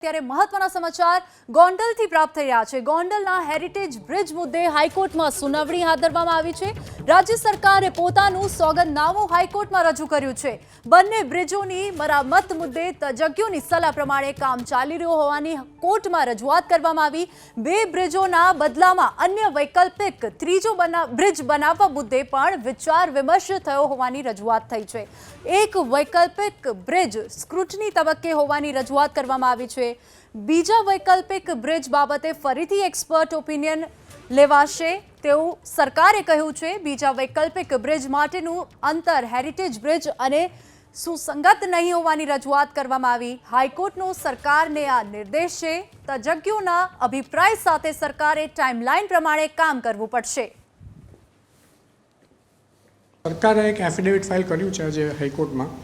ત્યારે મહત્વના સમાચાર ગોંડલથી પ્રાપ્ત થઈ રહ્યા છે। ગોંડલના હેરિટેજ બ્રિજ મુદ્દે હાઈકોર્ટમાં સુનાવણી હાથ ધરવામાં આવી છે। રાજ્ય સરકારે પોતાનું સોગંદનામું હાઈકોર્ટમાં રજૂ કર્યું છે। બંને બ્રિજોની મરામત મુદ્દે તજજ્ઞોની સલાહ પ્રમાણે કામ ચાલી રહ્યું હોવાની કોર્ટમાં રજૂઆત કરવામાં આવી। બે બ્રિજોના બદલામાં અન્ય વૈકલ્પિક ત્રીજો બ્રિજ બનાવવા મુદ્દે પણ વિચાર વિમર્શ થયો હોવાની રજૂઆત થઈ છે। એક વૈકલ્પિક બ્રિજ સ્ક્રુટની તબક્કે હોવાની રજૂઆત કરવામાં આવી છે। બીજા વૈકલ્પિક બ્રિજ બાબતે ફરીથી એક્સપર્ટ ઓપિનિયન લેવાશે તેવું સરકારે કહ્યું છે। બીજા વૈકલ્પિક બ્રિજ માટેનું અંતર હેરિટેજ બ્રિજ અને સુસંગત નહીં હોવાની રજૂઆત કરવામાં આવી। હાઈકોર્ટનો સરકારને આ નિર્દેશ છે। તજજ્ઞોના અભિપ્રાય સાથે સરકારે ટાઈમલાઈન પ્રમાણે કામ કરવું પડશે। સરકારે એક એફિડેવિટ ફાઇલ કર્યું છે આજે હાઈકોર્ટમાં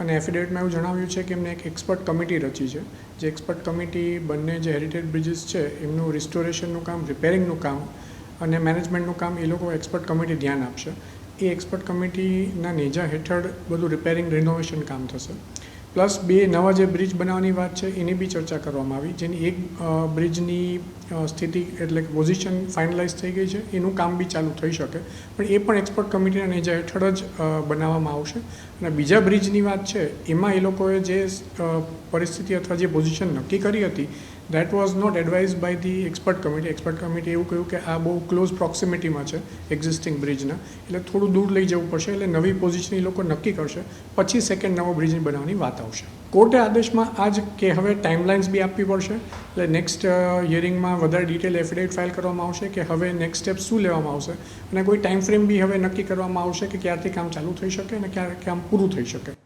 અને એફિડેવિટમાં એવું જણાવ્યું છે કે એમને એક એક્સપર્ટ કમિટી રચી છે। જે એક્સપર્ટ કમિટી બંને જે હેરિટેજ બ્રિજીસ છે એમનું રિસ્ટોરેશનનું કામ, રિપેરિંગનું કામ અને મેનેજમેન્ટનું કામ એ લોકો એક્સપર્ટ કમિટી ધ્યાન આપશે। એ એક્સપર્ટ કમિટીના નેજા હેઠળ બધું રિપેરિંગ રિનોવેશન કામ થશે। પ્લસ બે નવા જે બ્રિજ બનાવવાની વાત છે એની બી ચર્ચા કરવામાં આવી, જેની એક બ્રિજની સ્થિતિ એટલે કે પોઝિશન ફાઇનલાઇઝ થઈ ગઈ છે, એનું કામ બી ચાલુ થઈ શકે, પણ એ પણ એક્સપર્ટ કમિટીના નેજા હેઠળ જ બનાવવામાં આવશે। અને બીજા બ્રિજની વાત છે એમાં એ લોકોએ જે પરિસ્થિતિ અથવા જે પોઝિશન નક્કી કરી હતી that was not advise by the expert committee. Expert committee એવું કહ્યું કે આ બહુ ક્લોઝ પ્રોક્સિમિટીમાં છે એક્ઝિસ્ટિંગ બ્રિજના, એટલે થોડું દૂર લઈ જવું પડશે, એટલે નવી પોઝિશન એ લોકો નક્કી કરશે, પછી સેકન્ડ નવો બ્રિજ બનાવવાની વાત આવશે। કોર્ટે આદેશમાં આ જ કે હવે ટાઈમલાઇન્સ બી આપવી પડશે, એટલે નેક્સ્ટ હિયરિંગમાં વધારે ડિટેલ એફિડેવિટ ફાઇલ કરવામાં આવશે કે હવે નેક્સ્ટ સ્ટેપ શું લેવામાં આવશે અને કોઈ ટાઈમ ફ્રેમ બી હવે નક્કી કરવામાં આવશે કે ક્યારથી કામ ચાલુ થઈ શકે અને ક્યારે કામ પૂરું થઈ શકે।